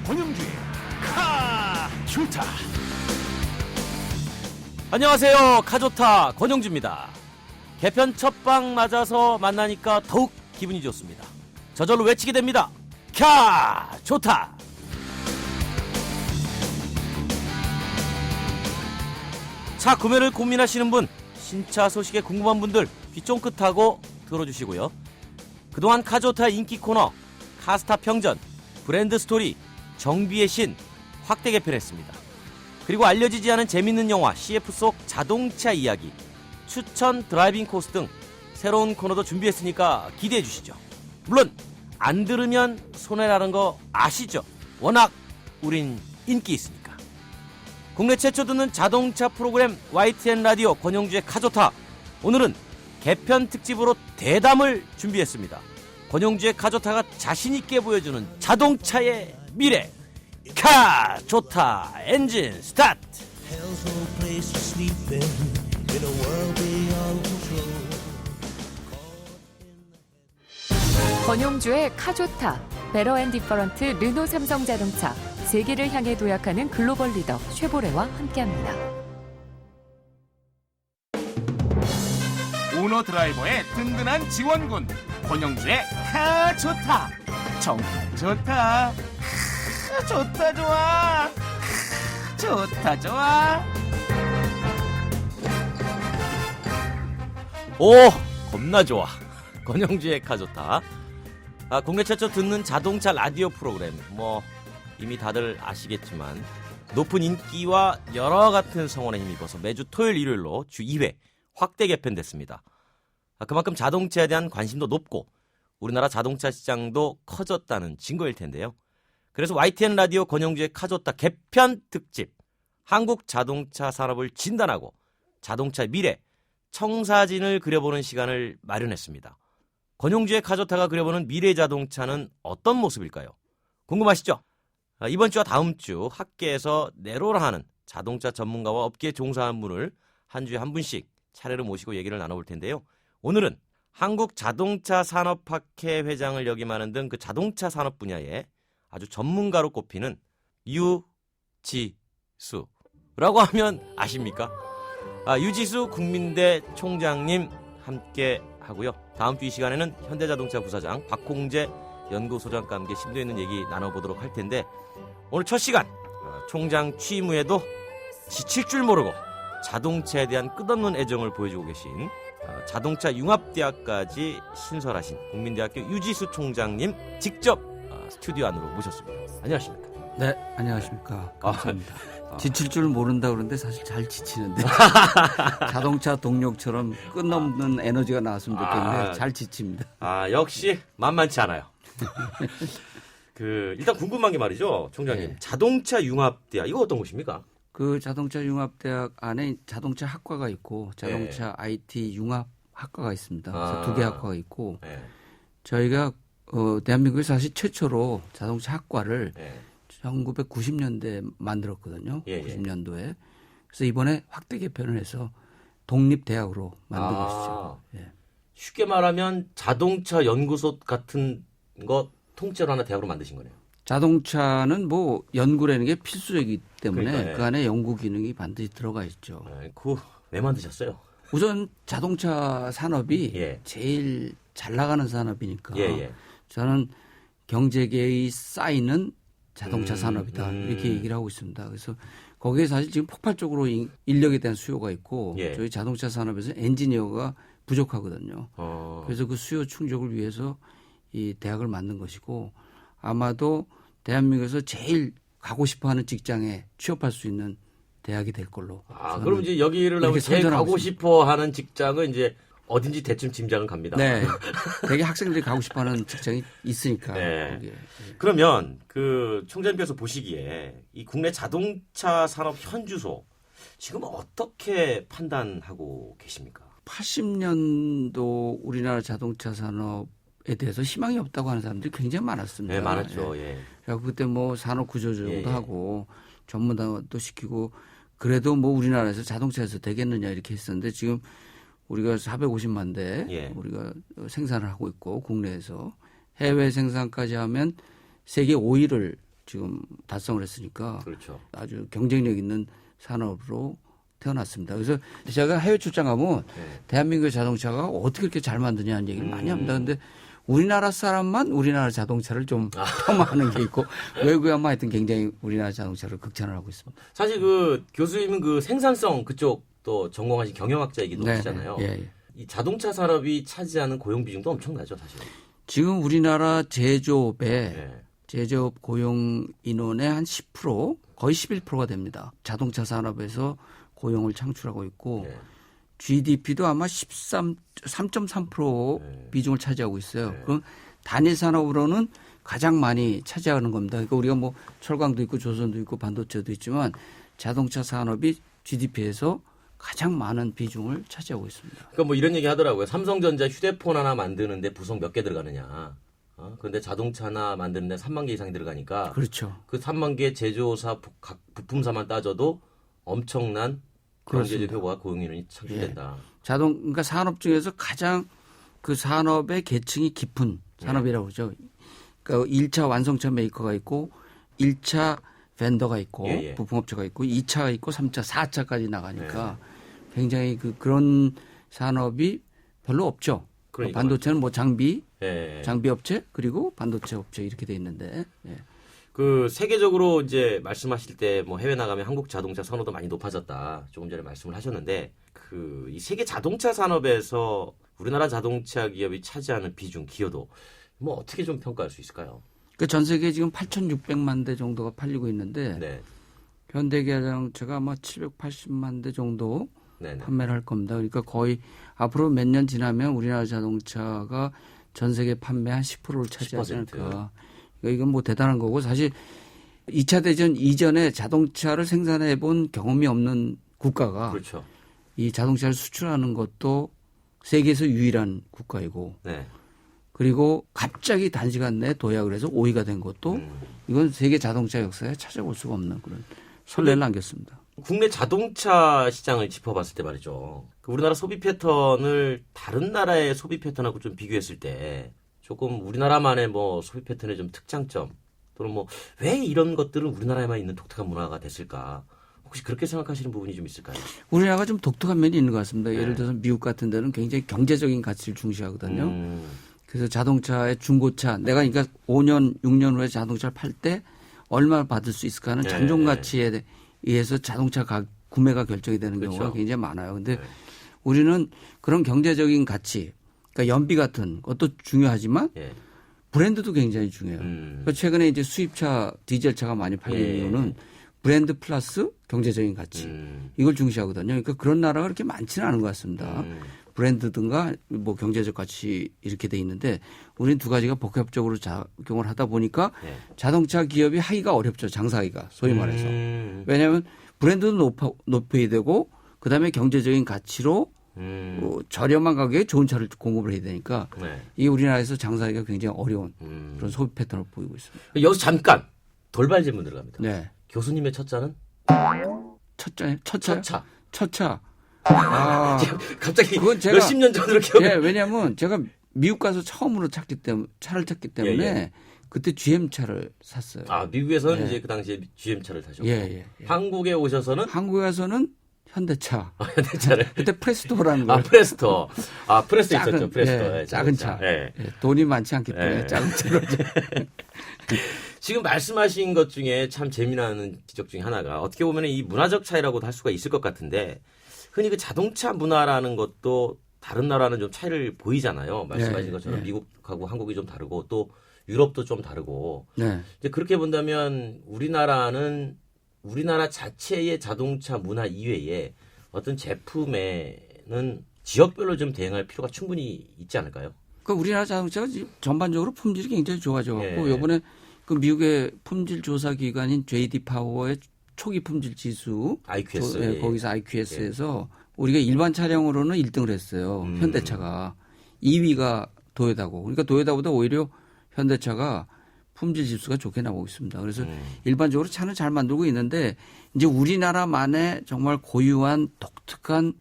권영주의 카조타. 안녕하세요. 카조타 권영주입니다. 개편 첫방 맞아서 만나니까 더욱 기분이 좋습니다. 저절로 외치게 됩니다. 캬 좋다. 차 구매를 고민하시는 분, 신차 소식에 궁금한 분들 귀 쫑긋하고 들어주시고요. 그동안 카조타 인기 코너 카스타 평전, 브랜드 스토리, 정비의 신 확대 개편했습니다. 그리고 알려지지 않은 재밌는 영화 CF 속 자동차 이야기, 추천 드라이빙 코스 등 새로운 코너도 준비했으니까 기대해 주시죠. 물론 안 들으면 손해라는 거 아시죠? 워낙 우린 인기 있으니까. 국내 최초 듣는 자동차 프로그램 YTN 라디오 권영주의 카조타. 오늘은 개편 특집으로 대담을 준비했습니다. 권영주의 카조타가 자신있게 보여주는 자동차의 미래. 카 좋다. 엔진 스타트. 권용주의 카조타, 베러 앤 디퍼런트 르노 삼성자동차, 세계를 향해 도약하는 글로벌 리더 쉐보레와 함께합니다. 오너 드라이버의 든든한 지원군 권영주의 카조타. 정말 좋다. 좋다 좋아. 좋다 좋아. 오 겁나 좋아. 권영주의 카조타. 국내 최초 듣는 자동차 라디오 프로그램, 이미 다들 아시겠지만 높은 인기와 여러 같은 성원에 힘입어서 매주 토요일 일요일로 주 2회 확대 개편됐습니다. 그만큼 자동차에 대한 관심도 높고 우리나라 자동차 시장도 커졌다는 증거일 텐데요. 그래서 YTN 라디오 권영주의 카조타 개편 특집, 한국 자동차 산업을 진단하고 자동차의 미래, 청사진을 그려보는 시간을 마련했습니다. 권영주의 카조타가 그려보는 미래 자동차는 어떤 모습일까요? 궁금하시죠? 이번 주와 다음 주 학계에서 내로라 하는 자동차 전문가와 업계에 종사하는 분을 한 주에 한 분씩 차례로 모시고 얘기를 나눠볼 텐데요. 오늘은 한국 자동차 산업학회 회장을 역임하는 등 그 자동차 산업 분야에 아주 전문가로 꼽히는 유지수라고 하면 아십니까? 유지수 국민대 총장님 함께 하고요. 다음 주 이 시간에는 현대자동차 부사장 박홍재 연구소장과 함께 심도 있는 얘기 나눠보도록 할 텐데, 오늘 첫 시간 총장 취임 후에도 지칠 줄 모르고 자동차에 대한 끝없는 애정을 보여주고 계신 자동차 융합대학까지 신설하신 국민대학교 유지수 총장님 직접 스튜디오 안으로 모셨습니다. 안녕하십니까? 네, 안녕하십니까. 감사합니다. 지칠 줄 모른다 그러는데 사실 잘 지치는데 자동차 동력처럼 끝없는 에너지가 나왔으면 좋겠는데 잘 지칩니다. 역시 만만치 않아요. 일단 궁금한 게 말이죠, 총장님. 네. 자동차 융합대학, 이거 어떤 곳입니까? 그 자동차 융합대학 안에 자동차 학과가 있고 자동차 IT 융합학과가 있습니다. 그래서 두 개 학과가 있고 저희가 대한민국에 사실 최초로 자동차 학과를 1990년대에 만들었거든요. 90년도에. 그래서 이번에 확대 개편을 해서 독립대학으로 만든 것이죠. 쉽게 말하면 자동차 연구소 같은 거 통째로 하나 대학으로 만드신 거네요. 자동차는 연구라는 게 필수적이기 때문에 그러니까, 그 안에 연구 기능이 반드시 들어가 있죠. 그거 왜 만드셨어요? 우선 자동차 산업이 제일 잘 나가는 산업이니까 저는 경제계의 쌓이는 자동차 산업이다 이렇게 얘기를 하고 있습니다. 그래서 거기에 사실 지금 폭발적으로 인력에 대한 수요가 있고 저희 자동차 산업에서 엔지니어가 부족하거든요. 그래서 그 수요 충족을 위해서 이 대학을 만든 것이고, 아마도 대한민국에서 제일 가고 싶어하는 직장에 취업할 수 있는 대학이 될 걸로. 그럼 이제 여기를 나오면 제일 가고 싶어하는 직장은 이제 어딘지 대충 짐작은 갑니다. 네, 되게 학생들이 가고 싶어하는 직장이 있으니까. 그러면 총장님께서 보시기에 이 국내 자동차 산업 현주소 지금 어떻게 판단하고 계십니까? 80년도 우리나라 자동차 산업에 대해서 희망이 없다고 하는 사람들이 굉장히 많았습니다. 네, 많았죠. 그래서 그때 산업 구조조정도 하고 전문화도 시키고, 그래도 우리나라에서 자동차에서 되겠느냐 이렇게 했었는데, 지금 우리가 450만 대 우리가 생산을 하고 있고, 국내에서 해외 생산까지 하면 세계 5위를 지금 달성을 했으니까 그렇죠. 아주 경쟁력 있는 산업으로 태어났습니다. 그래서 제가 해외 출장 가면 대한민국의 자동차가 어떻게 그렇게 잘 만드냐는 얘기를 많이 합니다. 근데 우리나라 사람만 우리나라 자동차를 좀 폄하하는 게 있고 외국에만 하여튼 굉장히 우리나라 자동차를 극찬을 하고 있습니다. 사실 그 교수님은 그 생산성 그쪽 또 전공하신 경영학자이기도 하시잖아요. 예. 이 자동차 산업이 차지하는 고용 비중도 엄청나죠, 사실. 지금 우리나라 제조업 고용 인원의 한 10% 거의 11%가 됩니다. 자동차 산업에서 고용을 창출하고 있고 GDP도 아마 3.3% 비중을 차지하고 있어요. 그럼 단일 산업으로는 가장 많이 차지하는 겁니다. 그러니까 우리가 뭐 철강도 있고 조선도 있고 반도체도 있지만 자동차 산업이 GDP에서 가장 많은 비중을 차지하고 있습니다. 그러니까 뭐 이런 얘기 하더라고요. 삼성전자 휴대폰 하나 만드는데 부속 몇 개 들어가느냐. 그런데 자동차 하나 만드는데 3만 개 이상이 들어가니까. 그렇죠. 그 3만 개 제조사 각 부품사만 따져도 엄청난 경제적 효과와 고용인원이 창출된다. 그러니까 산업 중에서 가장 그 산업의 계층이 깊은 산업이라고 그러죠. 그러니까 1차 완성차 메이커가 있고 1차 벤더가 있고 부품업체가 있고 2차가 있고 3차, 4차까지 나가니까 굉장히 그런 산업이 별로 없죠. 그러니까 반도체는 뭐 장비 업체 그리고 반도체 업체 이렇게 돼 있는데. 그 세계적으로 이제 말씀하실 때 뭐 해외 나가면 한국 자동차 선호도 많이 높아졌다. 조금 전에 말씀을 하셨는데 그 이 세계 자동차 산업에서 우리나라 자동차 기업이 차지하는 비중, 기여도 뭐 어떻게 좀 평가할 수 있을까요? 그 전 세계에 지금 8,600만 대 정도가 팔리고 있는데 현대기아자동차가 아마 780만 대 정도 판매를 할 겁니다. 그러니까 거의 앞으로 몇 년 지나면 우리나라 자동차가 전 세계 판매 한 10%를 차지하지 않을까. 이건 뭐 대단한 거고 사실 2차 대전 이전에 자동차를 생산해 본 경험이 없는 국가가 이 자동차를 수출하는 것도 세계에서 유일한 국가이고 그리고 갑자기 단시간 내에 도약을 해서 5위가 된 것도 이건 세계 자동차 역사에 찾아볼 수가 없는 그런 선례를 남겼습니다. 국내 자동차 시장을 짚어봤을 때 말이죠. 우리나라 소비 패턴을 다른 나라의 소비 패턴하고 좀 비교했을 때 조금 우리나라만의 뭐 소비 패턴의 좀 특장점 또는 뭐 왜 이런 것들은 우리나라에만 있는 독특한 문화가 됐을까? 혹시 그렇게 생각하시는 부분이 좀 있을까요? 우리나라가 좀 독특한 면이 있는 것 같습니다. 예를 들어서 미국 같은 데는 굉장히 경제적인 가치를 중시하거든요. 그래서 자동차의 중고차 내가 그러니까 5년, 6년 후에 자동차를 팔 때 얼마 받을 수 있을까 하는 잔존 가치에 의해서 자동차 구매가 결정이 되는 경우가 굉장히 많아요. 근데 우리는 그런 경제적인 가치 그러니까 연비 같은 것도 중요하지만 브랜드도 굉장히 중요해요. 그러니까 최근에 이제 수입차 디젤차가 많이 팔리는 이유는 브랜드 플러스 경제적인 가치 이걸 중시하거든요. 그러니까 그런 나라가 그렇게 많지는 않은 것 같습니다. 브랜드든가 뭐 경제적 가치 이렇게 돼 있는데 우리는 두 가지가 복합적으로 작용을 하다 보니까 자동차 기업이 하기가 어렵죠. 장사하기가 소위 말해서. 왜냐하면 브랜드도 높여야 되고 그다음에 경제적인 가치로 저렴한 가격에 좋은 차를 공급을 해야 되니까 이게 우리나라에서 장사하기가 굉장히 어려운 그런 소비 패턴을 보이고 있습니다. 여기서 잠깐 돌발 질문 들어갑니다. 네. 교수님의 첫 차는? 첫 차. 갑자기 그건 제가 몇십 년 전으로 기억. 왜냐하면 제가 미국 가서 처음으로 차를 탔기 때문에 그때 GM 차를 샀어요. 미국에서는 이제 그 당시에 GM 차를 타셨고 한국에 오셔서는? 한국에 와서는 현대차. 현대차를. 그때 프레스토라는 거. 프레스토. 프레스토 있었죠. 프레스토. 작은 차. 돈이 많지 않기 때문에 작은 차로. 지금 말씀하신 것 중에 참 재미나는 지적 중에 하나가 어떻게 보면 이 문화적 차이라고도 할 수가 있을 것 같은데 흔히 그 자동차 문화라는 것도 다른 나라는 좀 차이를 보이잖아요. 말씀하신 것처럼 미국하고 한국이 좀 다르고 또 유럽도 좀 다르고. 이제 그렇게 본다면 우리나라는 우리나라 자체의 자동차 문화 이외에 어떤 제품에는 지역별로 좀 대응할 필요가 충분히 있지 않을까요? 그러니까 우리나라 자동차가 전반적으로 품질이 굉장히 좋아져갖고 이번에 그 미국의 품질 조사 기관인 JD 파워의 초기 품질 지수 IQS 거기서 IQS에서 우리가 일반 차량으로는 1등을 했어요. 현대차가 2위가 도요다고. 그러니까 도요다보다 오히려 현대차가 품질 지수가 좋게 나오고 있습니다. 그래서 일반적으로 차는 잘 만들고 있는데 이제 우리나라만의 정말 고유한 독특한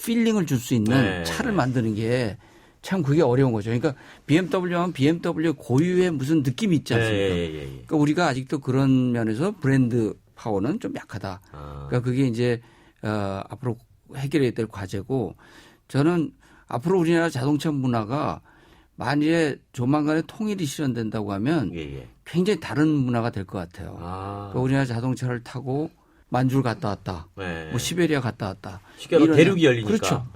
필링을 줄 수 있는 차를 만드는 게 참 그게 어려운 거죠. 그러니까 BMW 하면 BMW 고유의 무슨 느낌이 있지 않습니까? 그러니까 우리가 아직도 그런 면에서 브랜드 파워는 좀 약하다. 그러니까 그게 이제 앞으로 해결해야 될 과제고 저는 앞으로 우리나라 자동차 문화가 만일에 조만간에 통일이 실현된다고 하면 굉장히 다른 문화가 될 것 같아요. 그러니까 우리나라 자동차를 타고 만주를 갔다 왔다. 뭐 시베리아 갔다 왔다. 쉽게 말하면 대륙이 열리니까. 그렇죠.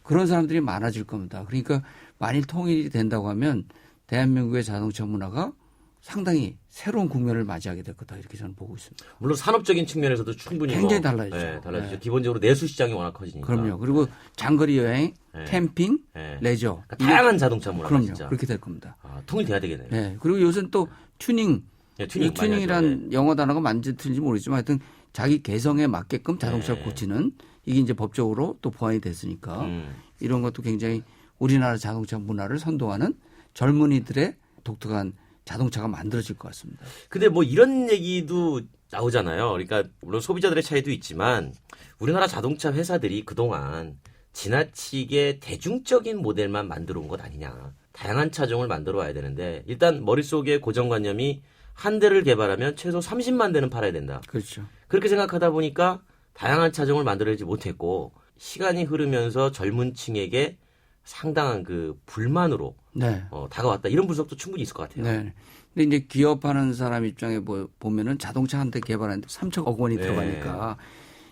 그런 사람들이 많아질 겁니다. 그러니까 만일 통일이 된다고 하면 대한민국의 자동차 문화가 상당히 새로운 국면을 맞이하게 될 거다. 이렇게 저는 보고 있습니다. 물론 산업적인 측면에서도 충분히 굉장히 달라지죠. 네, 달라지죠. 기본적으로 내수 시장이 워낙 커지니까. 그럼요. 그리고 장거리 여행, 캠핑, 레저. 그러니까 다양한 자동차 문화가 그럼요. 진짜. 그렇게 될 겁니다. 통일돼야 되겠네요. 네. 그리고 요새는 또 튜닝. 튜닝이란 영어 단어가 맞는지 틀린지 모르겠지만 하여튼 자기 개성에 맞게끔 자동차를 고치는 이게 이제 법적으로 또 보완이 됐으니까 이런 것도 굉장히 우리나라 자동차 문화를 선도하는 젊은이들의 독특한 자동차가 만들어질 것 같습니다. 근데 뭐 이런 얘기도 나오잖아요. 그러니까 물론 소비자들의 차이도 있지만 우리나라 자동차 회사들이 그동안 지나치게 대중적인 모델만 만들어 온 것 아니냐. 다양한 차종을 만들어 와야 되는데 일단 머릿속에 고정관념이 한 대를 개발하면 최소 30만 대는 팔아야 된다. 그렇죠. 그렇게 생각하다 보니까 다양한 차종을 만들어내지 못했고 시간이 흐르면서 젊은 층에게 상당한 그 불만으로 다가왔다. 이런 분석도 충분히 있을 것 같아요. 네. 근데 이제 기업하는 사람 입장에 보면은 자동차 한 대 개발하는데 3천억 원이 들어가니까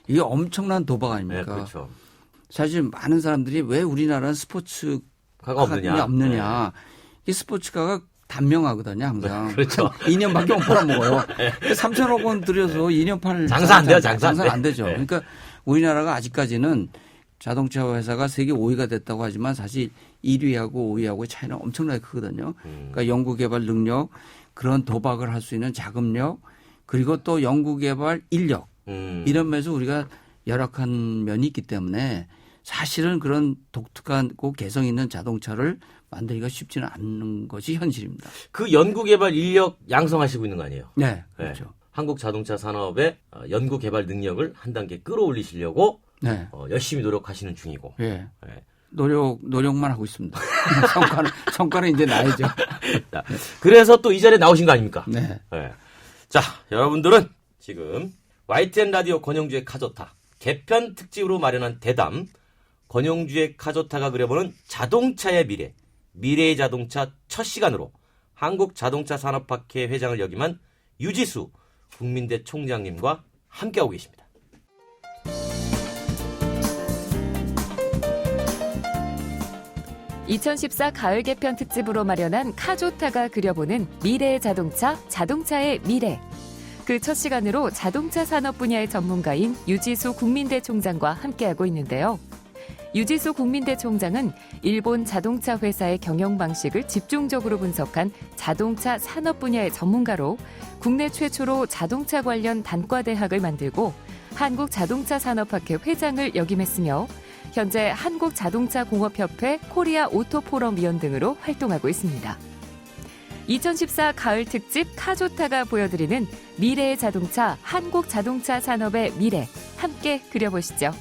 이게 엄청난 도박 아닙니까? 네, 그렇죠. 사실 많은 사람들이 왜 우리나라는 스포츠카가 없느냐. 이 스포츠카가 단명하거든요, 항상. 그렇죠. 2년밖에 못 팔아먹어요. 3천억 원 들여서 2년 팔 장사 안 돼요, 장사 안 되죠. 그러니까 우리나라가 아직까지는 자동차 회사가 세계 5위가 됐다고 하지만 사실 1위하고 5위하고의 차이는 엄청나게 크거든요. 그러니까 연구개발 능력, 그런 도박을 할 수 있는 자금력, 그리고 또 연구개발 인력 이런 면에서 우리가 열악한 면이 있기 때문에 사실은 그런 독특하고 개성 있는 자동차를 만들기가 쉽지는 않는 것이 현실입니다. 그 연구개발 인력 양성하시고 있는 거 아니에요? 네, 그렇죠. 네. 한국 자동차 산업의 연구개발 능력을 한 단계 끌어올리시려고 열심히 노력하시는 중이고. 네. 노력만 하고 있습니다. 성과는 이제 나야죠. 그래서 또 이 자리에 나오신 거 아닙니까? 네. 자, 여러분들은 지금 YTN 라디오 권영주의 카조타 개편 특집으로 마련한 대담 권영주의 카조타가 그려보는 자동차의 미래, 미래의 자동차 첫 시간으로 한국자동차산업학회 회장을 역임한 유지수 국민대 총장님과 함께하고 계십니다. (2014) 가을 개편 특집으로 마련한 카조타가 그려보는 미래의 자동차, 자동차의 미래. 그 첫 시간으로 자동차 산업 분야의 전문가인 유지수 국민대 총장과 함께하고 있는데요. 유지수 국민대 총장은 일본 자동차 회사의 경영 방식을 집중적으로 분석한 자동차 산업 분야의 전문가로 국내 최초로 자동차 관련 단과대학을 만들고 한국자동차산업학회 회장을 역임했으며 현재 한국자동차공업협회 코리아 오토포럼 위원 등으로 활동하고 있습니다. 2014 가을 특집 카조타가 보여드리는 미래의 자동차, 한국 자동차 산업의 미래, 함께 그려보시죠.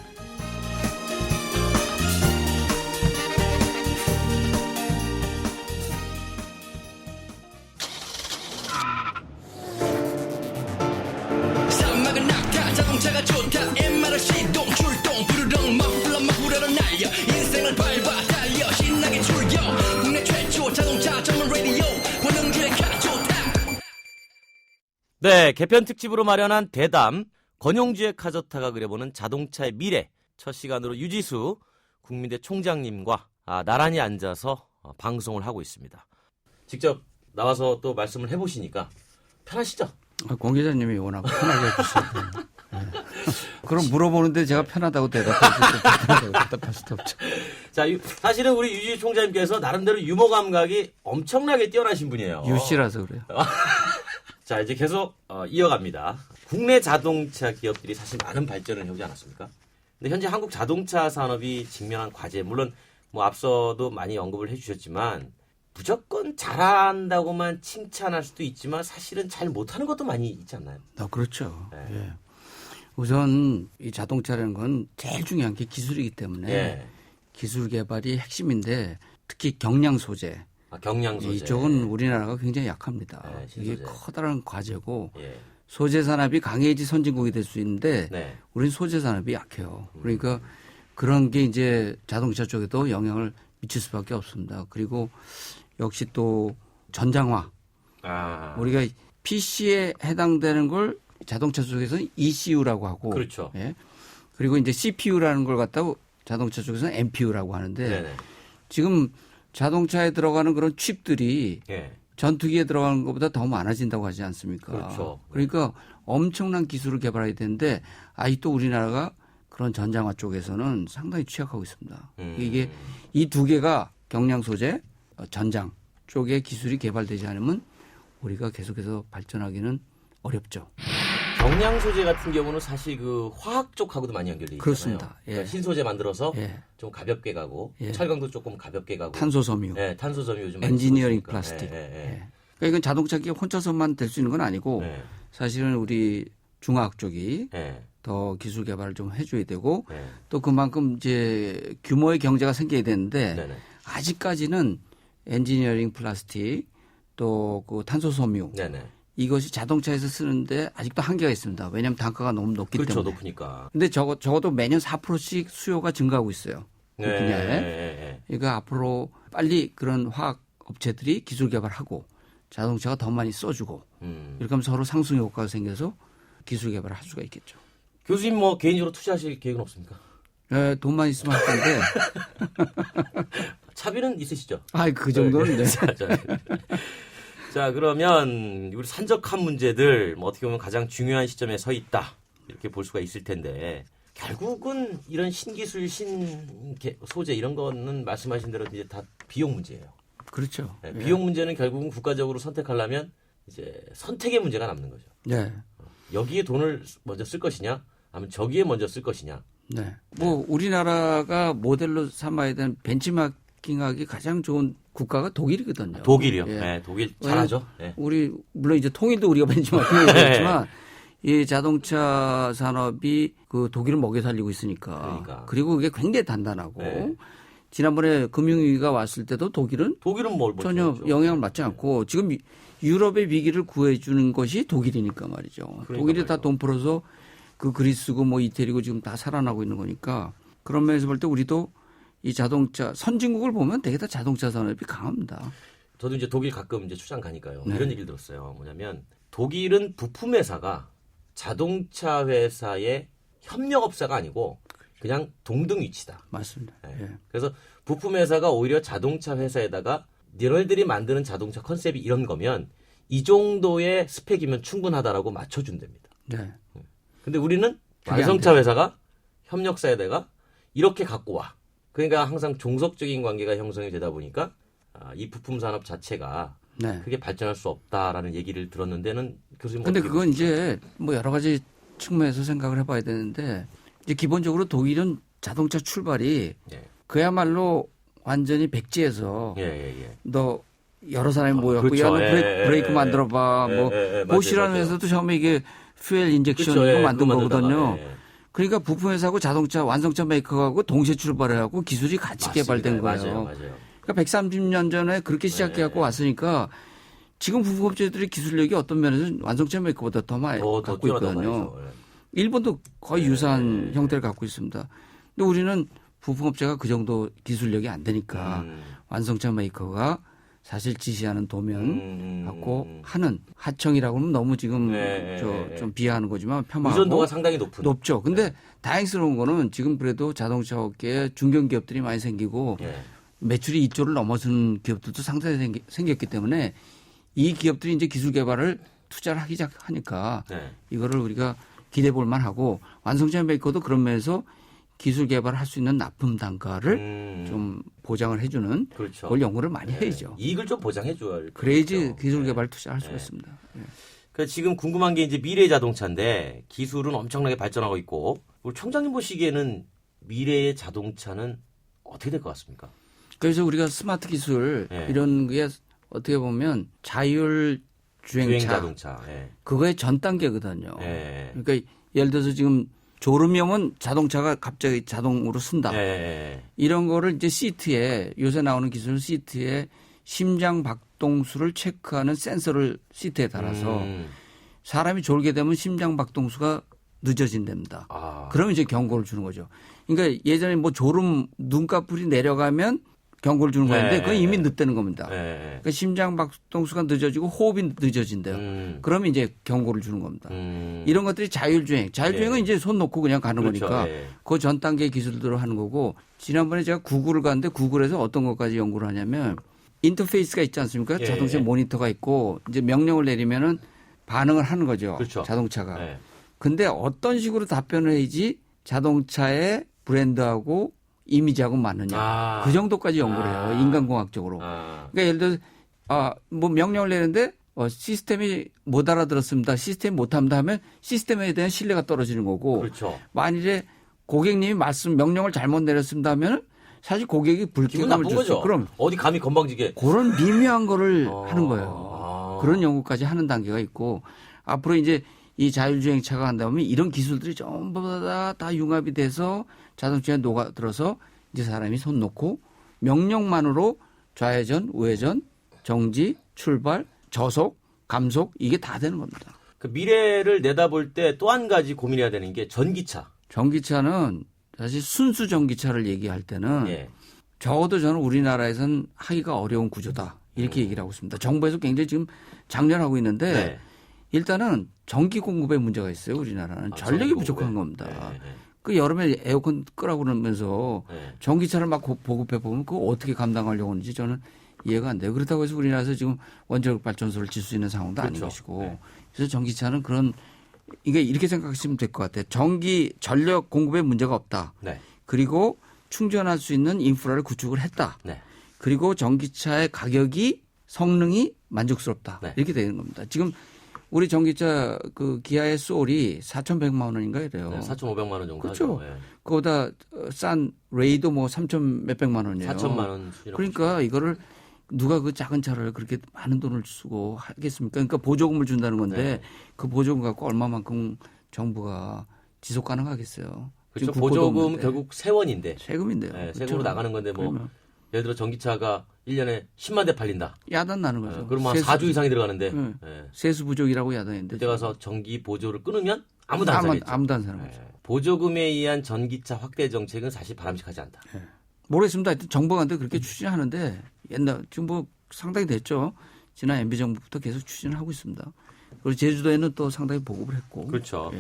산막은 낙타, 자동차가 좋다. MR 시동, 출동, 부르릉 머플러 머플러로 날려. 인생을 밟아 달려 신나게 출겨. 국내 최초 자동차 전문 라디오 권영주의 카조타. 네, 개편 특집으로 마련한 대담 권영주의 카조타가 그려보는 자동차의 미래 첫 시간으로 유지수 국민대 총장님과 나란히 앉아서 방송을 하고 있습니다. 직접 나와서 또 말씀을 해보시니까 편하시죠? 공 기자님이 워낙 편하게 해주셔서 그럼 물어보는데 제가 편하다고 대답할 수도 없죠. 자, 사실은 우리 유지수 총장님께서 나름대로 유머 감각이 엄청나게 뛰어나신 분이에요. 유씨라서 그래요. 자, 이제 계속 이어갑니다. 국내 자동차 기업들이 사실 많은 발전을 해오지 않았습니까? 근데 현재 한국 자동차 산업이 직면한 과제, 물론 뭐 앞서도 많이 언급을 해주셨지만 무조건 잘한다고만 칭찬할 수도 있지만 사실은 잘 못하는 것도 많이 있지 않나요? 그렇죠. 네. 예. 우선 이 자동차라는 건 제일 중요한 게 기술이기 때문에 기술 개발이 핵심인데 특히 경량 소재. 경량 소재. 이쪽은 우리나라가 굉장히 약합니다. 네, 이게 커다란 과제고 예. 소재 산업이 강해야지 선진국이 될 수 있는데 네. 우리는 소재 산업이 약해요. 그러니까 그런 게 이제 자동차 쪽에도 영향을 미칠 수밖에 없습니다. 그리고 역시 또 전장화. 우리가 PC에 해당되는 걸 자동차 쪽에서는 ECU라고 하고. 그렇죠. 예. 그리고 이제 CPU라는 걸 갖다가 자동차 쪽에서는 MPU라고 하는데 네네. 지금 자동차에 들어가는 그런 칩들이 예. 전투기에 들어가는 것보다 더 많아진다고 하지 않습니까? 그렇죠. 그러니까 엄청난 기술을 개발해야 되는데 아직도 우리나라가 그런 전장화 쪽에서는 상당히 취약하고 있습니다. 이게 이 두 개가 경량 소재, 전장 쪽의 기술이 개발되지 않으면 우리가 계속해서 발전하기는 어렵죠. 경량 소재 같은 경우는 사실 그 화학 쪽하고도 많이 연결돼 있잖아요. 그렇습니다. 예. 그러니까 신소재 만들어서 예. 좀 가볍게 가고 예. 철강도 조금 가볍게 가고 탄소 섬유, 네, 탄소 섬유 요즘 많이 엔지니어링 쓰고 있으니까. 플라스틱. 예, 예, 예. 예. 그러니까 이건 자동차 기업 혼자서만 될 수 있는 건 아니고 예. 사실은 우리 중화학 쪽이 예. 더 기술 개발을 좀 해줘야 되고 예. 또 그만큼 이제 규모의 경제가 생겨야 되는데 네네. 아직까지는 엔지니어링 플라스틱 또 그 탄소 섬유 네네. 이것이 자동차에서 쓰는데 아직도 한계가 있습니다. 왜냐하면 단가가 너무 높기 그렇죠. 때문에. 높으니까. 근데 적어도 매년 4%씩 수요가 증가하고 있어요. 그 네. 분야에. 예, 예. 그러니까 앞으로 빨리 그런 화학 업체들이 기술 개발하고 자동차가 더 많이 써주고 이렇게 하면 서로 상승 효과가 생겨서 기술 개발을 할 수가 있겠죠. 교수님 뭐 개인적으로 투자하실 계획은 없습니까? 예, 돈만 있으면 할 건데. 차비는 있으시죠? 그 정도는. 네. 자, 그러면 우리 산적한 문제들 뭐 어떻게 보면 가장 중요한 시점에 서 있다. 이렇게 볼 수가 있을 텐데 결국은 이런 신기술, 소재 이런 거는 말씀하신 대로 이제 다 비용 문제예요. 그렇죠. 네, 비용 문제는 결국은 국가적으로 선택하려면 이제 선택의 문제가 남는 거죠. 네. 여기에 돈을 먼저 쓸 것이냐, 아니면 저기에 먼저 쓸 것이냐. 네. 뭐 우리나라가 모델로 삼아야 되는 벤치마킹하기 가장 좋은 국가가 독일이거든요. 독일이요. 예. 네, 독일 잘하죠. 네. 우리 물론 이제 통일도 우리가 벤치마킹이었지만 이 자동차 산업이 그 독일을 먹여 살리고 있으니까. 그러니까. 그리고 그게 굉장히 단단하고 네. 지난번에 금융위기가 왔을 때도 독일은 뭘 전혀 못했죠. 영향을 받지 않고 지금 유럽의 위기를 구해주는 것이 독일이니까 말이죠. 독일이 다 돈 풀어서 그 그리스고 뭐 이태리고 지금 다 살아나고 있는 거니까 그런 면에서 볼 때 우리도 이 자동차 선진국을 보면 되게 다 자동차 산업이 강합니다. 저도 이제 독일 가끔 이제 출장 가니까요. 네. 이런 얘기를 들었어요. 뭐냐면 독일은 부품 회사가 자동차 회사의 협력업사가 아니고 그냥 동등 위치다. 맞습니다. 네. 예. 그래서 부품 회사가 오히려 자동차 회사에다가 너희들이 만드는 자동차 컨셉이 이런 거면 이 정도의 스펙이면 충분하다라고 맞춰준답니다. 네. 근데 우리는 그게 안 완성차 회사가 협력사에다가 이렇게 갖고 와. 그러니까 항상 종속적인 관계가 형성이 되다 보니까 이 부품 산업 자체가 네. 크게 발전할 수 없다라는 얘기를 들었는데는 교수님 근데 어떻게 그건 보십니까? 이제 뭐 여러 가지 측면에서 생각을 해봐야 되는데 이제 기본적으로 독일은 자동차 출발이 예. 그야말로 완전히 백지에서 예. 너 여러 사람이 모였고 그렇죠. 야, 너 예, 브레이크 예, 만들어봐. 예, 뭐 예, 보시라는 맞아요. 회사도 처음에 이게 퓨엘 인젝션 그렇죠. 이거 예, 만든 그거 거거든요. 만들다가, 예. 그러니까 부품 회사하고 자동차 완성차 메이커하고 동시에 출발을 하고 기술이 같이 맞습니다. 개발된 거예요. 맞아요. 그러니까 130년 전에 그렇게 시작해갖고 왔으니까 지금 부품업체들의 기술력이 어떤 면에서 완성차 메이커보다 더 많이 갖고 있거든요. 일본도 거의 유사한 형태를 갖고 있습니다. 근데 우리는 부품업체가 그 정도 기술력이 안 되니까 완성차 메이커가 사실 지시하는 도면 갖고 하는 하청이라고 하면 너무 지금 좀 비하하는 거지만 폄하하고 의존도가 상당히 높죠. 근데 다행스러운 거는 지금 그래도 자동차 업계에 중견 기업들이 많이 생기고 매출이 2조를 넘어서는 기업들도 상당히 생겼기 때문에 이 기업들이 이제 기술 개발을 투자를 하기 시작하니까 이거를 우리가 기대해 볼 만하고 완성차 메이커도 그런 면에서 기술 개발을 할 수 있는 납품 단가를 좀 보장을 해주는 그렇죠. 그걸 연구를 많이 해야죠. 이익을 좀 보장해 줘야 그래야지 기술 개발 투자할 수가 있습니다. 예. 그러니까 지금 궁금한 게 이제 미래 자동차인데 기술은 엄청나게 발전하고 있고 우리 총장님 보시기에는 미래의 자동차는 어떻게 될 것 같습니까? 그래서 우리가 스마트 기술 이런 게 어떻게 보면 자율 주행차 자동차. 그거의 전 단계거든요. 그러니까 예를 들어서 지금 졸음이면 자동차가 갑자기 자동으로 쓴다. 예. 이런 거를 이제 시트에 요새 나오는 기술은 시트에 심장 박동수를 체크하는 센서를 시트에 달아서 사람이 졸게 되면 심장 박동수가 늦어진답니다. 아. 그러면 이제 경고를 주는 거죠. 그러니까 예전에 뭐 졸음 눈꺼풀이 내려가면 경고를 주는 거였는데 그건 이미 늦다는 겁니다. 그러니까 심장 박동수가 늦어지고 호흡이 늦어진대요. 그러면 이제 경고를 주는 겁니다. 이런 것들이 자율주행. 자율주행은 이제 손 놓고 그냥 가는 그렇죠. 거니까 그 전 단계 기술들을 하는 거고 지난번에 제가 구글을 갔는데 구글에서 어떤 것까지 연구를 하냐면 인터페이스가 있지 않습니까? 자동차 모니터가 있고 이제 명령을 내리면은 반응을 하는 거죠. 그렇죠. 자동차가. 근데 어떤 식으로 답변을 해야지 자동차의 브랜드하고 이미지하고 맞느냐. 그 정도까지 연구를 해요. 인간공학적으로. 그러니까 예를 들어서 뭐 명령을 내는데 시스템이 못 알아들었습니다. 시스템이 못합니다 하면 시스템에 대한 신뢰가 떨어지는 거고. 그렇죠. 만일에 고객님이 명령을 잘못 내렸습니다 하면 사실 고객이 불쾌감을 나쁜 거죠. 그럼 어디 감히 건방지게. 그런 미묘한 거를 하는 거예요. 그런 연구까지 하는 단계가 있고 앞으로 이제 이 자율주행차가 한다 보면 이런 기술들이 전부 다 융합이 돼서 자동차에 녹아들어서 이제 사람이 손 놓고 명령만으로 좌회전, 우회전, 정지, 출발, 저속, 감속 이게 다 되는 겁니다. 그 미래를 내다볼 때 또 한 가지 고민해야 되는 게 전기차. 전기차는 사실 순수 전기차를 얘기할 때는 적어도 저는 우리나라에서는 하기가 어려운 구조다. 이렇게 얘기를 하고 있습니다. 정부에서 굉장히 지금 장려하고 있는데 일단은 전기 공급에 문제가 있어요. 우리나라는 전력이 부족한 겁니다. 그 여름에 에어컨 끄라고 그러면서 전기차를 막 보급해 보면 그거 어떻게 감당하려고 하는지 저는 이해가 안 돼요. 그렇다고 해서 우리나라에서 지금 원자력 발전소를 질 수 있는 상황도 아닌 것이고 그래서 전기차는 그런 이게 이렇게 생각하시면 될 것 같아요. 전력 공급에 문제가 없다. 그리고 충전할 수 있는 인프라를 구축을 했다. 그리고 전기차의 가격이 성능이 만족스럽다. 이렇게 되는 겁니다. 지금 우리 전기차 그 기아의 소울이 4,100만 원인가 이래요. 4,500만 원 정도 그렇죠. 하죠. 그거보다 싼 레이도 뭐 3천 몇백만 원이에요. 4천만 원. 그러니까 이거를 누가 그 작은 차를 그렇게 많은 돈을 쓰고 하겠습니까? 그러니까 보조금을 준다는 건데 그 보조금 갖고 얼마만큼 정부가 지속 가능하겠어요. 그렇죠. 보조금 결국 세원인데. 세금인데요. 세금으로 그렇죠. 나가는 건데 뭐 그러면. 예를 들어 전기차가 1년에 10만 대 팔린다. 야단 나는 거죠. 그러면 한 4주 이상이 들어가는데. 세수 부족이라고 야단인데. 그때 가서 전기 보조를 끊으면 아무도 안 사겠죠. 아무도 안 사는 거죠. 보조금에 의한 전기차 확대 정책은 사실 바람직하지 않다. 모르겠습니다. 하여튼 정부가 근데 그렇게 추진하는데 옛날 지금 뭐 상당히 됐죠. 지난 MB 정부부터 계속 추진을 하고 있습니다. 그리고 제주도에는 또 상당히 보급을 했고. 그렇죠.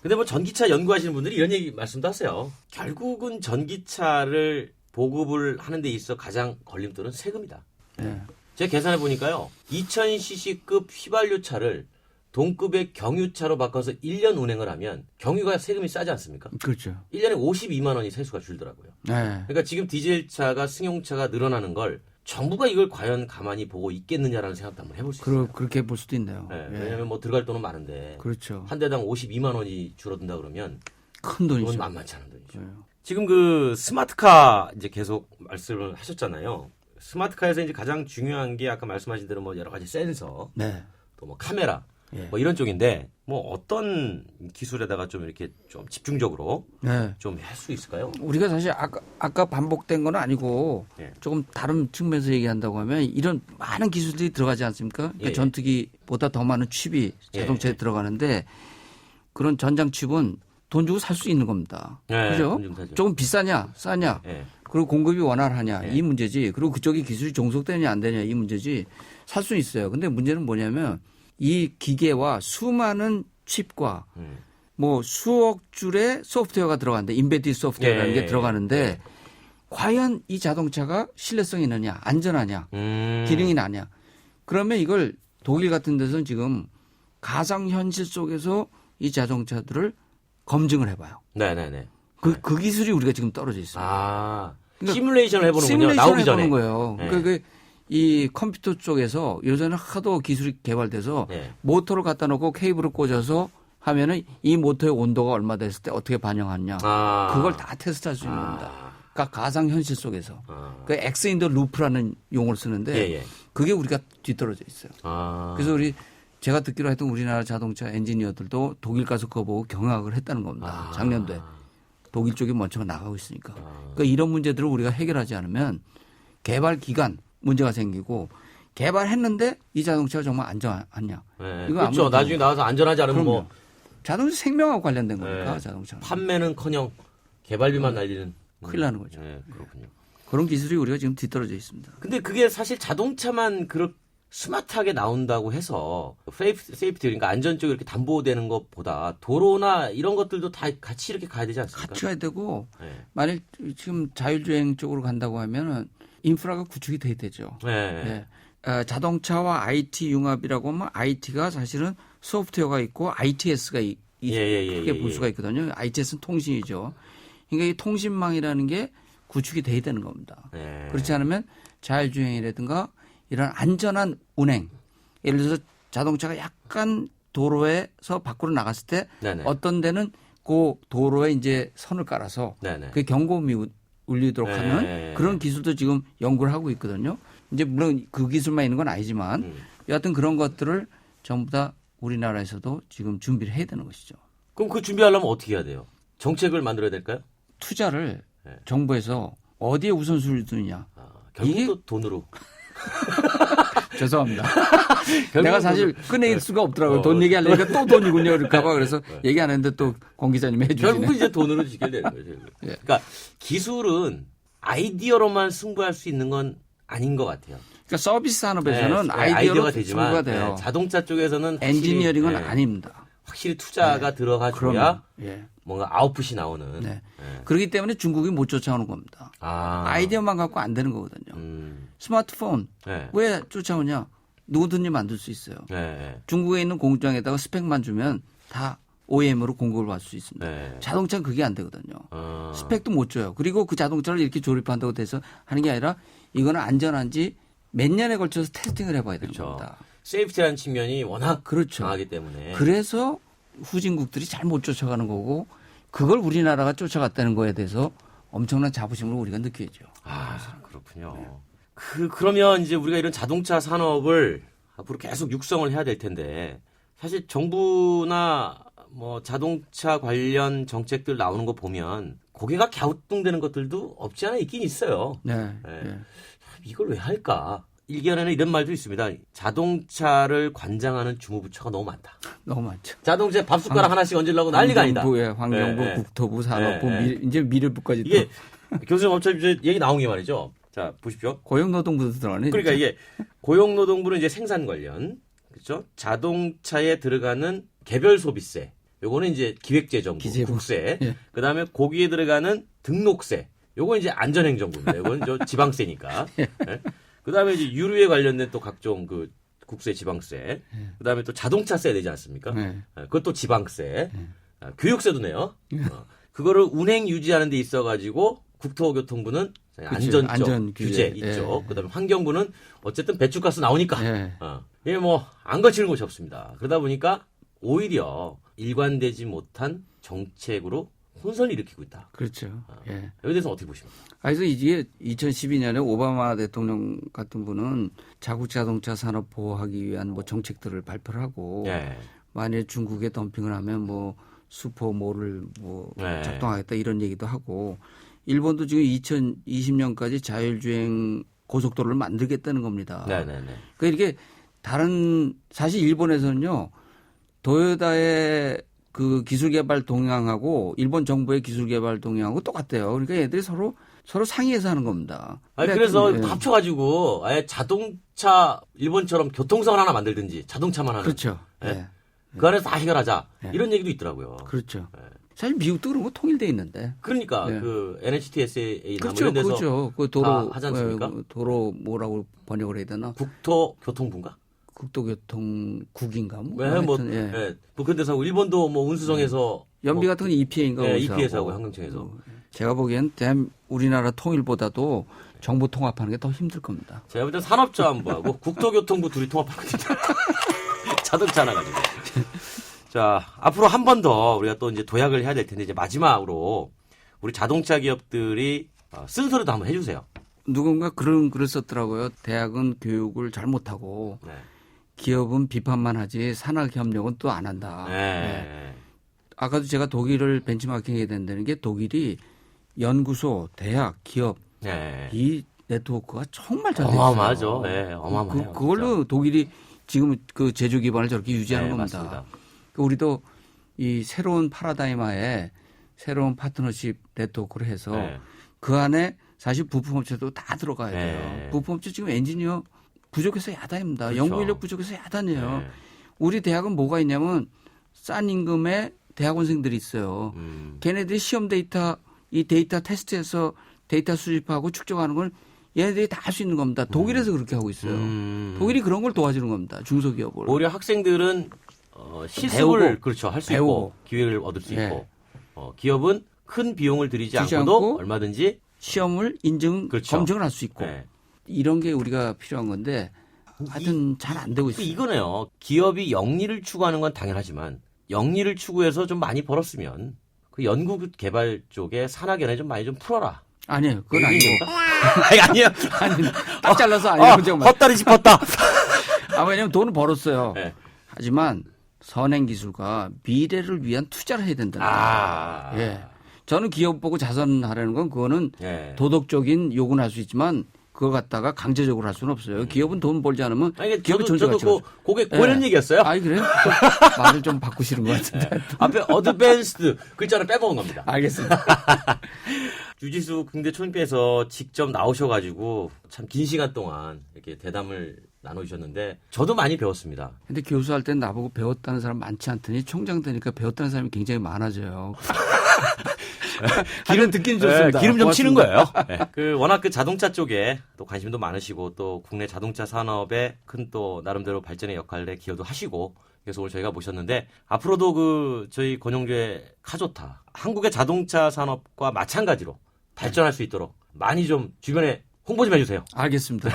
근데 뭐 전기차 연구하시는 분들이 이런 얘기 말씀도 하세요. 결국은 전기차를 보급을 하는 데 있어 가장 걸림돌은 세금이다. 제가 계산해 보니까요. 2000cc급 휘발유차를 동급의 경유차로 바꿔서 1년 운행을 하면 경유가 세금이 싸지 않습니까? 그렇죠. 1년에 52만 원이 세수가 줄더라고요. 그러니까 지금 디젤차가 승용차가 늘어나는 걸 정부가 이걸 과연 가만히 보고 있겠느냐라는 생각도 한번 해볼 수 있어요. 그렇게 볼 수도 있네요. 왜냐하면 뭐 들어갈 돈은 많은데 그렇죠. 한 대당 52만 원이 줄어든다 그러면 큰 돈이죠. 그건 만만치 않은 돈이죠. 지금 그 스마트카 이제 계속 말씀을 하셨잖아요. 스마트카에서 이제 가장 중요한 게 아까 말씀하신 대로 뭐 여러 가지 센서, 또 뭐 카메라, 뭐 이런 쪽인데 뭐 어떤 기술에다가 좀 이렇게 좀 집중적으로 좀 할 수 있을까요? 우리가 사실 아까 반복된 건 아니고 조금 다른 측면에서 얘기한다고 하면 이런 많은 기술들이 들어가지 않습니까? 그러니까 전투기보다 더 많은 칩이 자동차에 들어가는데 그런 전장 칩은 돈 주고 살 수 있는 겁니다. 그죠? 조금 비싸냐, 싸냐, 그리고 공급이 원활하냐 이 문제지. 그리고 그쪽이 기술이 종속되냐 안 되냐 이 문제지. 살 수 있어요. 근데 문제는 뭐냐면 이 기계와 수많은 칩과 뭐 수억 줄의 소프트웨어가 들어가는데 인베디드 소프트웨어라는 게 들어가는데 과연 이 자동차가 신뢰성이 있느냐, 안전하냐, 기능이 나냐. 그러면 이걸 독일 같은 데서는 지금 가상현실 속에서 이 자동차들을 검증을 해봐요. 그 기술이 우리가 지금 떨어져 있어요. 그러니까 시뮬레이션을 해보는군요. 시뮬레이션을 나오기 전에. 해보는 거예요. 그러니까 이 컴퓨터 쪽에서 요새는 하도 기술이 개발돼서 모터를 갖다 놓고 케이블을 꽂아서 하면은 이 모터의 온도가 얼마 됐을 때 어떻게 반영하냐. 그걸 다 테스트할 수 있는 겁니다. 그러니까 가상현실 속에서. 그 엑스인더 루프라는 용어를 쓰는데 그게 우리가 뒤떨어져 있어요. 그래서 우리 제가 듣기로 하여튼 우리나라 자동차 엔지니어들도 독일 가서 그거 보고 경악을 했다는 겁니다. 작년도에. 독일 쪽이 먼저 나가고 있으니까. 그러니까 이런 문제들을 우리가 해결하지 않으면 개발 기간 문제가 생기고 개발했는데 이 자동차가 정말 안전하냐. 네. 이거 그렇죠. 아무래도 나중에 나와서 안전하지 않으면 그럼요. 뭐 자동차 생명하고 관련된 거니까 네. 자동차는. 판매는커녕 개발비만 날리는 큰일 나는 거죠. 네, 그렇군요. 그런 기술이 우리가 지금 뒤떨어져 있습니다. 근데 그게 사실 자동차만 그렇게 스마트하게 나온다고 해서 세이프티 그러니까 안전 쪽이 이렇게 담보되는 것보다 도로나 이런 것들도 다 같이 이렇게 가야 되지 않습니까? 같이 가야 되고 네. 만약 지금 자율주행 쪽으로 간다고 하면은 인프라가 구축이 돼야 되죠. 네. 네. 자동차와 IT 융합이라고 하면 IT가 사실은 소프트웨어가 있고 ITS가 크게 볼 수가 있거든요. ITS는 통신이죠. 그러니까 이 통신망이라는 게 구축이 돼야 되는 겁니다. 네. 그렇지 않으면 자율주행이라든가 이런 안전한 운행, 예를 들어서 자동차가 약간 도로에서 밖으로 나갔을 때 네네. 어떤 데는 그 도로에 이제 선을 깔아서 네네. 그 경고음이 울리도록 네. 하는 그런 기술도 지금 연구를 하고 있거든요. 이제 물론 그 기술만 있는 건 아니지만 여하튼 그런 것들을 전부 다 우리나라에서도 지금 준비를 해야 되는 것이죠. 그럼 그 준비하려면 어떻게 해야 돼요? 정책을 만들어야 될까요? 투자를 네. 정부에서 어디에 우선순위를 두느냐. 결국 이게- 또 돈으로. 죄송합니다. 내가 사실 꺼낼 수가 없더라고요. 돈 얘기하려니까 또 돈이군요. 이럴까봐. 그래서 얘기 안 했는데 또 권 기자님이 해주시네. 결국은 이제 돈으로 지켜내는 거죠. 예. 그러니까 기술은 아이디어로만 승부할 수 있는 건 아닌 것 같아요. 그러니까 서비스 산업에서는 네, 아이디어가 되지만 승부가 돼요. 자동차 쪽에서는 확실히, 엔지니어링은 네, 아닙니다. 확실히 투자가 들어가줘야 예. 뭔가 아웃풋이 나오는. 네. 네. 그렇기 때문에 중국이 못 쫓아오는 겁니다. 아이디어만 갖고 안 되는 거거든요. 스마트폰 네. 왜 쫓아오냐? 누구든지 만들 수 있어요. 네. 중국에 있는 공장에다가 스펙만 주면 다 OEM으로 공급을 받을 수 있습니다. 네. 자동차는 그게 안 되거든요. 스펙도 못 줘요. 그리고 그 자동차를 이렇게 조립한다고 돼서 하는 게 아니라 이거는 안전한지 몇 년에 걸쳐서 테스팅을 해봐야 되는 그렇죠. 겁니다. 세이프티라는 측면이 워낙 그렇죠. 강하기 때문에. 그래서 후진국들이 잘 못 쫓아가는 거고 그걸 우리나라가 쫓아갔다는 거에 대해서 엄청난 자부심을 우리가 느끼죠. 그렇군요. 그러면 이제 우리가 이런 자동차 산업을 앞으로 계속 육성을 해야 될 텐데 사실 정부나 뭐 자동차 관련 정책들 나오는 거 보면 고개가 갸우뚱되는 것들도 없지 않아 있긴 있어요. 네. 네. 네. 이걸 왜 할까? 일견에는 이런 말도 있습니다. 자동차를 관장하는 주무부처가 너무 많다. 너무 많죠. 자동차에 밥숟가락 하나씩 얹으려고 난리가 아니다. 환경부, 네, 네. 국토부, 산업부, 네, 이제 미래부까지 또. 이게 교수님 어차피 이제 얘기 나온 게 말이죠. 자, 보십시오. 고용노동부도 들어가네. 그러니까 진짜. 이게 고용노동부는 이제 생산 관련, 그렇죠? 자동차에 들어가는 개별 소비세, 요거는 이제 기획재정부, 기재부. 국세. 예. 그다음에 거기에 들어가는 등록세, 요건 이제 안전행정부입니다. 요건 저 지방세니까. 예. 그다음에 이제 유류에 관련된 또 각종 그 국세, 지방세. 그다음에 또 자동차세 내지 않습니까? 네. 그것도 지방세. 교육세도 내요. 그거를 운행 유지하는 데 있어가지고 국토교통부는 안전적 안전 규제 규제. 있죠. 예. 그다음에 환경부는 어쨌든 배출가스 나오니까 예. 이게 뭐 안 거치는 곳이 없습니다. 그러다 보니까 오히려 일관되지 못한 정책으로 혼선을 일으키고 있다. 그렇죠. 예. 여기에 대해서 어떻게 보십니까? 그래서 이게 2012년에 오바마 대통령 같은 분은 자국 자동차 산업 보호하기 위한 뭐 정책들을 발표를 하고 예. 만약에 중국에 덤핑을 하면 뭐 슈퍼몰을 뭐 네. 작동하겠다 이런 얘기도 하고 일본도 지금 2020년까지 자율주행 고속도로를 만들겠다는 겁니다. 네네네. 그러니까 이렇게 다른 사실 일본에서는요 도요타의 그 기술 개발 동향하고 일본 정부의 기술 개발 동향하고 똑같대요. 그러니까 얘들이 서로 상의해서 하는 겁니다. 아니, 그래서 예. 합쳐가지고 아예 자동차 일본처럼 교통선 하나 만들든지 자동차만 하는. 그렇죠. 예. 예. 그 안에서 다 해결하자. 네. 이런 얘기도 있더라고요. 그렇죠. 네. 사실 미국도 그런 거 통일돼 있는데. 그러니까 네. 그 NHTSA 그렇죠, 이런 데서 그렇죠. 그 다 도로 하지 않습니까? 도로 뭐라고 번역을 해야 되나? 국토교통부인가? 국토교통국인가 뭐. 네, 뭐, 하여튼, 예. 예. 뭐 그런 데서 하고 일본도 뭐 운수성에서 연비 같은 건 EPA인가? 예, EPA에서 하고 환경청에서. 제가 보기엔 우리나라 통일보다도 정부 통합하는 게 더 힘들 겁니다. 제가 볼 때 산업자원부하고 국토교통부 둘이 통합하는 거죠. 자동차 하나 가지고. 자, 앞으로 한 번 더 우리가 또 이제 도약을 해야 될 텐데 이제 마지막으로 우리 자동차 기업들이 쓴소리도 한번 해주세요. 누군가 그런 글을 썼더라고요. 대학은 교육을 잘 못하고 네. 기업은 비판만 하지 산학 협력은 또 안 한다. 네. 네. 아까도 제가 독일을 벤치마킹해야 된다는 게 독일이 연구소, 대학, 기업 네. 이 네트워크가 정말 잘 돼 있어요. 어마어마하죠. 네, 어마어마해요. 그걸로 진짜. 독일이 지금 그 제조 기반을 저렇게 유지하는 네, 겁니다. 맞습니다. 우리도 이 새로운 파라다이마에 새로운 파트너십 네트워크를 해서 네. 그 안에 사실 부품업체도 다 들어가야 돼요. 네. 부품업체 지금 엔지니어 부족해서 야단입니다. 그렇죠. 연구 인력 부족해서 야단이에요. 네. 우리 대학은 뭐가 있냐면 싼 임금의 대학원생들이 있어요. 걔네들이 시험 데이터 이 데이터 테스트에서 데이터 수집하고 축적하는 걸 얘네들이 다 할 수 있는 겁니다. 독일에서 그렇게 하고 있어요. 독일이 그런 걸 도와주는 겁니다. 중소기업을. 오히려 학생들은 시습을 배우고, 그렇죠 할 수 배우고. 있고 기회를 얻을 수 네. 있고 기업은 큰 비용을 들이지 들이지 않고도 않고 얼마든지 시험을 인증 그렇죠. 검증을 할 수 있고 네. 이런 게 우리가 필요한 건데 하여튼 잘 안 되고 있어요. 이거네요. 기업이 영리를 추구하는 건 당연하지만 영리를 추구해서 좀 많이 벌었으면 그 연구 개발 쪽에 산학연에 좀 많이 좀 풀어라. 아니에요. 그건 아니고. 아니에요. 아니, 딱 잘라서 아니에요. 정말. 헛다리 짚었다. 왜냐면 돈을 벌었어요. 네. 하지만 선행기술과 미래를 위한 투자를 해야 된다. 예. 저는 기업 보고 자선하라는 건 그거는 예. 도덕적인 요구는 할 수 있지만 그거 갖다가 강제적으로 할 수는 없어요. 기업은 돈 벌지 않으면 아니, 기업이 저도 그게 그런 예. 얘기였어요. 아니 그래요? 좀 말을 좀 바꾸시는 것 같은데. 앞에 어드밴스드 글자를 빼먹은 겁니다. 알겠습니다. 유지수 국대 총리께서 직접 나오셔가지고 참 긴 시간 동안 이렇게 대담을 나누셨는데 저도 많이 배웠습니다. 근데 교수할 땐 나보고 배웠다는 사람 많지 않더니 총장 되니까 배웠다는 사람이 굉장히 많아져요. 기름 듣기는 좋습니다. 기름 좀 치는 고맙습니다. 거예요. 네. 그 워낙 그 자동차 쪽에 또 관심도 많으시고 또 국내 자동차 산업의 큰 또 나름대로 발전의 역할에 기여도 하시고 그래서 오늘 저희가 모셨는데 앞으로도 그 저희 권영주의 카조타 한국의 자동차 산업과 마찬가지로 발전할 수 있도록 많이 좀 주변에 홍보 좀 해주세요. 알겠습니다.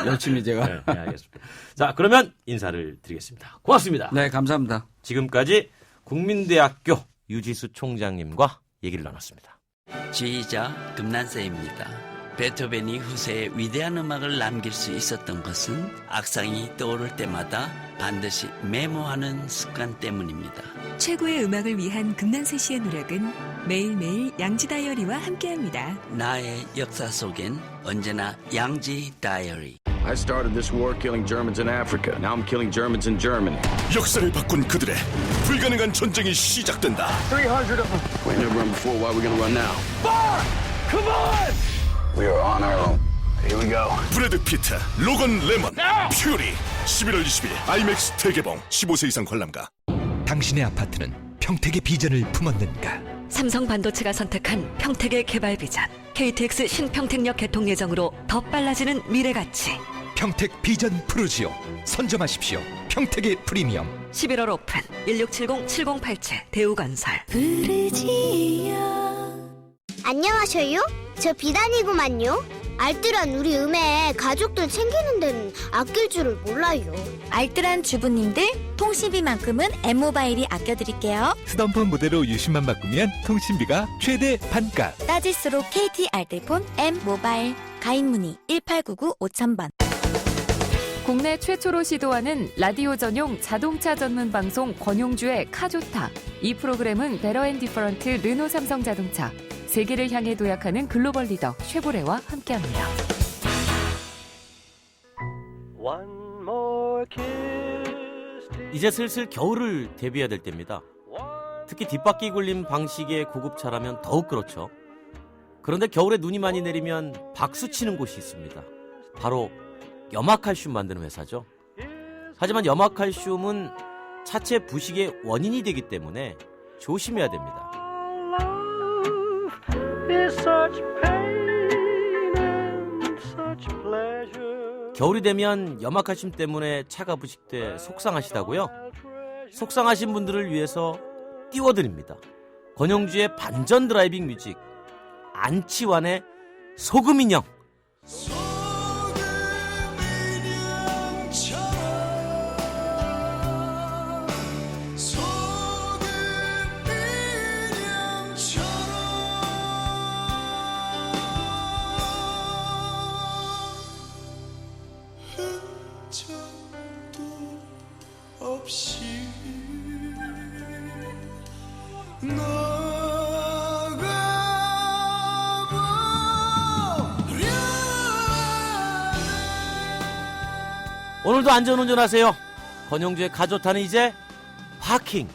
열심히 제가. 네, 알겠습니다. 자, 그러면 인사를 드리겠습니다. 고맙습니다. 네, 감사합니다. 지금까지 국민대학교 유지수 총장님과 얘기를 나눴습니다. 지휘자 금난세입니다. 베토벤이 후세에 위대한 음악을 남길 수 있었던 것은 악상이 떠오를 때마다 반드시 메모하는 습관 때문입니다. 최고의 음악을 위한 금난세 씨의 노력은 매일매일 양지 다이어리와 함께합니다. 나의 역사 속엔 언제나 양지 다이어리. I started this war killing Germans in Africa. Now I'm killing Germans in Germany. 역사를 바꾼 그들의 불가능한 전쟁이 시작된다. 300 of them. We never run before. Why are we gonna run now? Fire! Come on! We are on our own. Here we go. 브래드 피트, 로건 레먼, 퓨리. 11월 20일 IMAX 대개봉. 15세 이상 관람가. 당신의 아파트는 평택의 비전을 품었는가? 삼성 반도체가 선택한 평택의 개발 비전. KTX 신평택역 개통 예정으로 더 빨라지는 미래 가치. 평택 비전 프루지오. 선점하십시오. 평택의 프리미엄. 11월 오픈. 1670-7087 대우건설. 안녕하셔요? 저 비단이구만요. 알뜰한 우리 음에 가족들 챙기는 데는 아낄 줄을 몰라요. 알뜰한 주부님들 통신비만큼은 M모바일이 아껴드릴게요. 스덤폰 모델로 유심만 바꾸면 통신비가 최대 반값. 따질수록 KT 알뜰폰 M모바일. 가입문의 1899-5000번. 국내 최초로 시도하는 라디오 전용 자동차 전문 방송 권용주의 카조타. 이 프로그램은 베러앤디퍼런트 르노 삼성 자동차, 세계를 향해 도약하는 글로벌 리더 쉐보레와 함께합니다. 이제 슬슬 겨울을 대비해야 될 때입니다. 특히 뒷바퀴 굴림 방식의 구급차라면 더욱 그렇죠. 그런데 겨울에 눈이 많이 내리면 박수치는 곳이 있습니다. 바로 염화칼슘 만드는 회사죠. 하지만 염화칼슘은 차체 부식의 원인이 되기 때문에 조심해야 됩니다. 겨울이 되면 염화칼슘 때문에 차가 부식돼 속상하시다고요? 속상하신 분들을 위해서 띄워드립니다. 권영주의 반전 드라이빙 뮤직, 안치환의 소금인형. 저 없이 오늘도 안전운전하세요. 권영주의 가조타는 이제 파킹